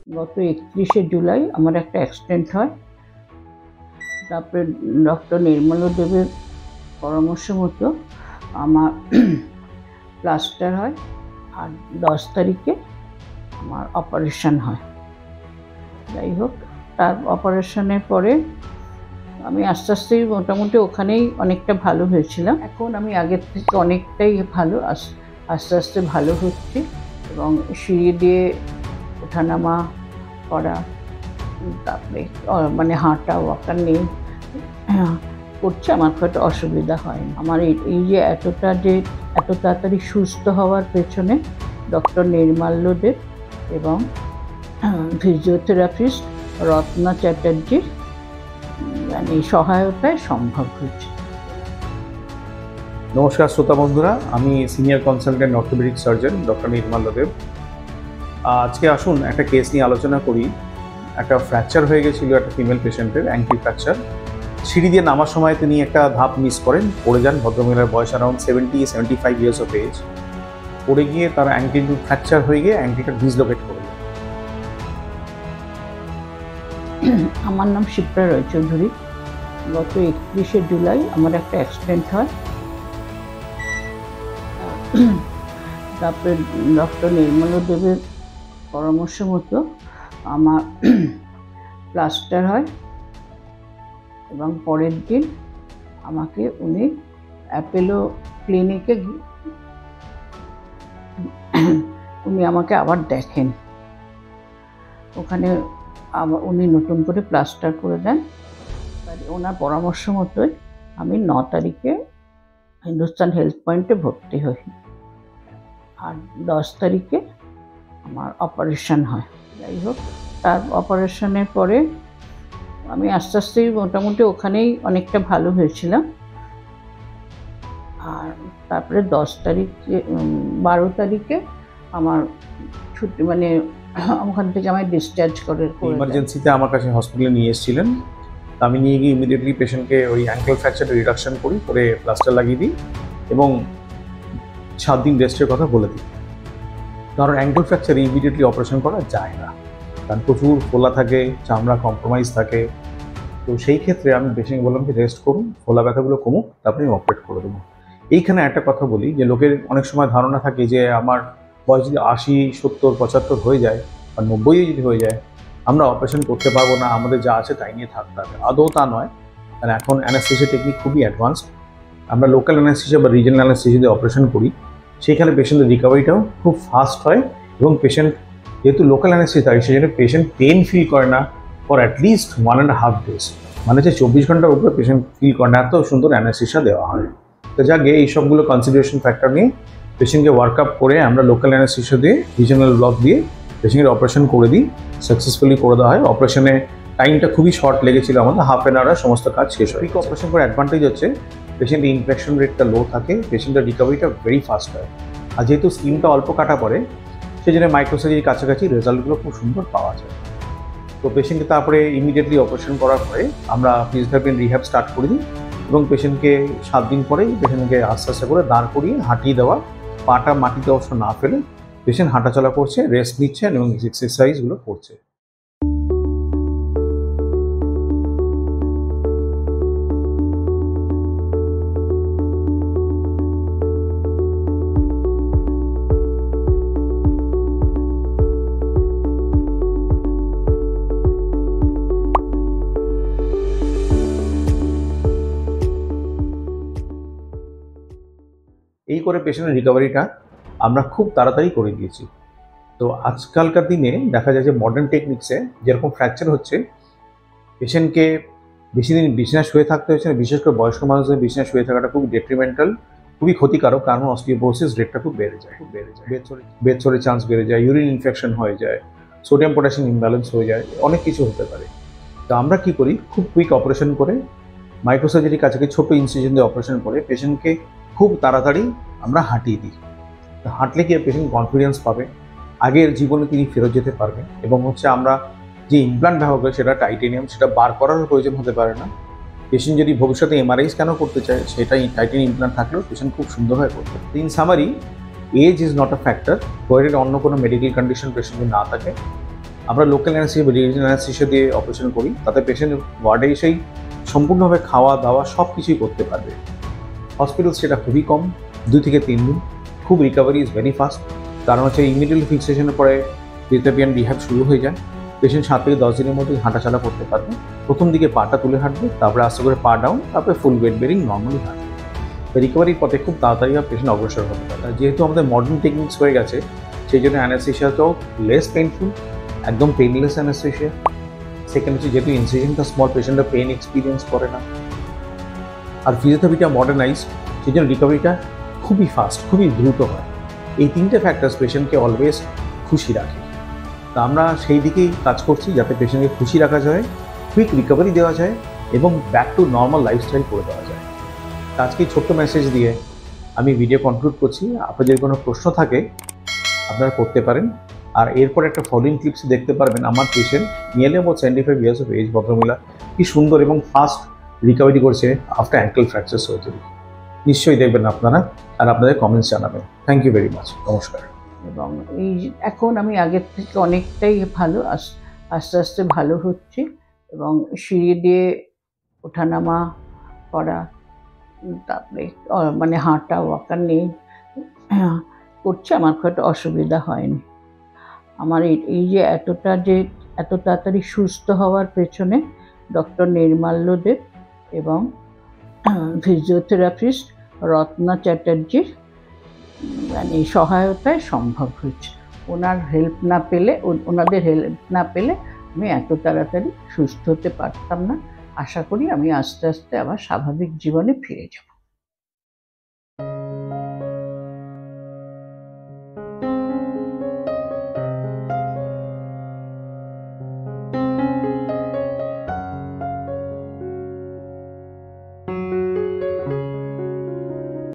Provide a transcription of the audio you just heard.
গত 31শে জুলাই আমার একটা অ্যাক্সিডেন্ট হয়। তারপরে ডক্টর নির্মল দেবের পরামর্শ মতো আমার প্লাস্টার হয়, আর 10 তারিখে আমার অপারেশন হয়। যাই হোক, তার অপারেশনের পরে আমি আস্তে আস্তেই মোটামুটি ওখানেই অনেকটা ভালো হয়েছিলাম। এখন আমি আগের থেকে অনেকটাই ভালো, আস্তে আস্তে ভালো হচ্ছি এবং সিঁড়ি দিয়ে ওঠানামা করা, তারপরে মানে হাঁটা ওয়াকার নিয়ে করছে, আমার খুব একটা অসুবিধা হয়নি। আমার এই যে এত তাড়াতাড়ি সুস্থ হওয়ার পেছনে ডক্টর নির্মাল্য দেব এবং ফিজিওথেরাপিস্ট রত্না চ্যাটার্জির মানে সহায়তায় সম্ভব হয়েছে। নমস্কার শ্রোতা বন্ধুরা, আমি senior consultant orthopedic surgeon doctor Nirmalya Deb. আজকে আসুন একটা কেস নিয়ে আলোচনা করি। একটা ফ্র্যাকচার হয়ে গেছিল একটা ফিমেল পেশেন্টের, অ্যাঙ্কেল ফ্র্যাকচার। সিঁড়ি দিয়ে নামার সময় তিনি একটা ধাপ মিস করেন, পড়ে যান। ভদ্রমহিলার বয়স অ্যারাউন্ড 75 ইয়ার্স অফ এজ। পড়ে গিয়ে তার অ্যাঙ্কেল ফ্র্যাকচার হয়ে গিয়ে অ্যাঙ্কেলটা ডিসলোকেট করে দেন। আমার নাম শিপ্রা রায়চৌধুরী। গত 31শে জুলাই আমার একটা অ্যাক্সিডেন্ট হয়। তারপরে ডক্টর নির্মল দেবের পরামর্শ মতো আমার প্লাস্টার হয় এবং পরের দিন আমাকে উনি অ্যাপেলো ক্লিনিকে উনি আমাকে আবার দেখেন। ওখানে আবার উনি নতুন করে প্লাস্টার করে দেন। ওনার পরামর্শ মতোই আমি 9 তারিখে হিন্দুস্তান হেলথ পয়েন্টে ভর্তি হই, আর 10 তারিখে আমার অপারেশন হয়। যাই হোক, তার অপারেশনের পরে আমি আস্তে আস্তেই মোটামুটি ওখানেই অনেকটা ভালো হয়েছিলাম। আর তারপরে 12 তারিখে আমার ছুটি, মানে ওখান থেকে আমায় ডিসচার্জ করে ইমার্জেন্সিতে আমার কাছে হসপিটালে নিয়ে এসেছিলেন। আমি নিয়ে গিয়ে ইমিডিয়েটলি পেশেন্টকে ওই অ্যাঙ্কেল ফ্র্যাকচারটা রিডাকশন করি, করে প্লাস্টার লাগিয়ে দিই এবং 7 দিন রেস্টের কথা বলে দিই। কারণ অ্যাঙ্কেল ফ্র্যাকচার ইমিডিয়েটলি অপারেশন করা যায় না, কারণ প্রচুর ফোলা থাকে, চামড়া কম্প্রোমাইজ থাকে। তো সেই ক্ষেত্রে আমি পেশেন্টকে বললাম যে রেস্ট করুন, ফোলা ব্যথাগুলো কমুক, তারপরে আমি অপারেট করে দেবো। এইখানে একটা কথা বলি যে লোকের অনেক সময় ধারণা থাকে যে আমার বয়স যদি 80, 70, 75 হয়ে যায় বা 90 যদি হয়ে যায়, আমরা অপারেশন করতে পারবো না, আমাদের যা আছে তাই নিয়ে থাকতে হবে। আদৌ তা নয়, কারণ এখন অ্যানাস্থেসিয়া টেকনিক খুবই অ্যাডভান্সড। আমরা লোকাল অ্যানাস্থেসিয়া বা রিজনাল অ্যানাস্থেসিয়া দিয়ে অপারেশন করি, সেখানে পেশেন্টের রিকভারিটাও খুব ফাস্ট হয় এবং পেশেন্ট যেহেতু লোকাল অ্যানাস্থেসিয়া থাকে, সেই জন্য পেশেন্ট পেন ফিল করে না ফর অ্যাটলিস্ট 1.5 days, মানে যে 24 ঘন্টার উপরে পেশেন্ট ফিল করে না, এত সুন্দর অ্যানাস্থেসিয়া দেওয়া হয়। তো যাকে এই সবগুলো কনসিডারেশন ফ্যাক্টর নিয়ে পেশেন্টকে ওয়ার্কআপ করে আমরা লোকাল অ্যানাস্থেসিয়া দিয়ে, রিজনাল ব্লক দিয়ে পেশেন্টের অপারেশন করে দিই, সাকসেসফুলি করে দেওয়া হয়। অপারেশনে টাইমটা খুবই শর্ট লেগেছিল আমাদের, হাফ অ্যান আওয়ারে সমস্ত কাজ শেষ হয়। অপারেশন করে অ্যাডভান্টেজ হচ্ছে পেশেন্টের ইনফেকশন রেটটা লো থাকে, পেশেন্টের রিকভারিটা ভেরি ফাস্ট হয়। আর যেহেতু স্কিনটা অল্প কাটা পড়ে, সেই জন্য মাইক্রোসার্জারির কাছাকাছি রেজাল্টগুলো খুব সুন্দর পাওয়া যায়। তো পেশেন্টকে তারপরে ইমিডিয়েটলি অপারেশন করার পরে আমরা ফিজিওথেরাপি রিহ্যাব স্টার্ট করে দিই এবং পেশেন্টকে 7 দিন পরেই পেশেন্টকে আস্তে আস্তে করে দাঁড় করিয়ে হাঁটিয়ে দেওয়া, পাটা মাটিতে অবশ্য না ফেলে পেশেন্ট হাঁটাচলা করছে, রেস্ট নিচ্ছেন এবং এক্সারসাইজগুলো করছে। এই করে পেশেন্টের রিকভারিটা আমরা খুব তাড়াতাড়ি করে দিয়েছি। তো আজকালকার দিনে দেখা যায় যে মডার্ন টেকনিক্সে যেরকম ফ্র্যাকচার হচ্ছে, পেশেন্টকে বেশি দিন বিছানায় শুয়ে থাকতে হচ্ছে না। বিশেষ করে বয়স্ক মানুষদের বিছানায় শুয়ে থাকাটা খুব ডেট্রিমেন্টাল, খুবই ক্ষতিকারক, কারণ অস্টিওপোরোসিস রেটটা খুব বেড়ে যায়, বেডসোরের চান্স বেড়ে যায়, ইউরিন ইনফেকশন হয়ে যায়, সোডিয়াম পটাশিয়াম ইমব্যালেন্স হয়ে যায়, অনেক কিছু হতে পারে। তো আমরা কি করি, খুব কুইক অপারেশন করে মাইক্রোসার্জারির কাছাকাছি ছোটো ইনসিশন দিয়ে অপারেশন করে পেশেন্টকে খুব তাড়াতাড়ি আমরা হাঁটিয়ে দিই। তো হাঁটলে কি পেশেন্ট কনফিডেন্স পাবে, আগের জীবনে তিনি ফেরত যেতে পারবেন। এবং হচ্ছে আমরা যে ইমপ্লান্ট ব্যবহার করি সেটা টাইটেনিয়াম, সেটা বার করার প্রয়োজন হতে পারে না। পেশেন্ট যদি ভবিষ্যতে এমআরআই স্ক্যানও করতে চায়, সেটাই টাইটেনিয়াম ইমপ্লান্ট থাকলেও পেশেন্ট খুব সুন্দরভাবে করতে পারে। In summary, age is not a factor, provided অন্য কোনো মেডিকেল কন্ডিশন পেশেন্ট যদি না থাকে, আমরা লোকাল অ্যানেস্থেসিয়া বা রিজিওনাল অ্যানেস্থেসিয়া দিয়ে অপারেশন করি, তাতে পেশেন্ট ওয়ার্ডে এসেই সম্পূর্ণভাবে খাওয়া দাওয়া সব কিছুই করতে পারবে। হসপিটাল সেটা খুবই কম, 2 থেকে 3 দিন। খুব রিকভারি ইজ ভেরি ফাস্ট, কারণ হচ্ছে ইমিডিয়েটলি ফিক্সেশনের পরে ফিজিওথেরাপি রিহ্যাব শুরু হয়ে যায়। পেশেন্ট 7 থেকে 10 দিনের মধ্যে হাঁটাচলা করতে পারবে। প্রথম দিকে পাটা তুলে হাঁটবে, তারপরে আস্তে করে পা ডাউন, তারপরে ফুল ওয়েট বেরিং নর্মালি হাঁটবে। রিকভারির পথে খুব তাড়াতাড়ি পেশেন্ট অগ্রসর হতে পারে। যেহেতু আমাদের মডার্ন টেকনিক্স হয়ে গেছে, সেই জন্য অ্যানেস্থেসিয়াটাও লেস পেইনফুল, একদম পেইনলেস অ্যানেস্থেসিয়া। সেকেন্ড হচ্ছে যেহেতু ইনসিশনটা স্মল, পেশেন্টরা পেইন এক্সপিরিয়েন্স করে না। আর ফিজিওথেরাপিটা মডার্নাইজ, সেই জন্য রিকভারিটা খুবই ফাস্ট, খুবই দ্রুত হয়। এই 3টে ফ্যাক্টরস পেশেন্টকে অলওয়েজ খুশি রাখে। তা আমরা সেই দিকেই কাজ করছি, যাতে পেশেন্টকে খুশি রাখা যায়, কুইক রিকভারি দেওয়া যায় এবং ব্যাক টু নর্মাল লাইফস্টাইল করে দেওয়া যায়। আজকে ছোট্ট মেসেজ দিয়ে আমি ভিডিও কনক্লুড করছি। আপনাদের যদি কোনো প্রশ্ন থাকে আপনারা করতে পারেন। আর এরপর একটা ফলোইং ক্লিপস দেখতে পারবেন আমার patient nearly about 75 years of age ভদ্রমহিলা কি সুন্দর এবং ফাস্ট রিকভারি করছে আফটার অ্যাঙ্কেল ফ্র্যাকচার সার্জারি। নিশ্চয়ই দেখবেন আপনারা, আর আপনাদের কমেন্টস জানাবেন। Thank you very much. নমস্কার। এবং এই এখন আমি আগের থেকে অনেকটাই ভালো, আস্তে আস্তে ভালো হচ্ছে এবং সিঁড়ি দিয়ে ওঠানামা করা, তারপরে মানে হাঁটা ওয়াকার নিয়ে করছে, আমার খুব একটা অসুবিধা হয়নি। আমার এই যে এত তাড়াতাড়ি সুস্থ হওয়ার পেছনে ডক্টর নির্মাল্য দেব এবং ফিজিওথেরাপিস্ট রত্না চ্যাটার্জির মানে সহায়তায় সম্ভব হয়েছে। ওনাদের হেল্প না পেলে আমি এত তাড়াতাড়ি সুস্থ হতে পারতাম না। আশা করি আমি আস্তে আস্তে আবার স্বাভাবিক জীবনে ফিরে যাব।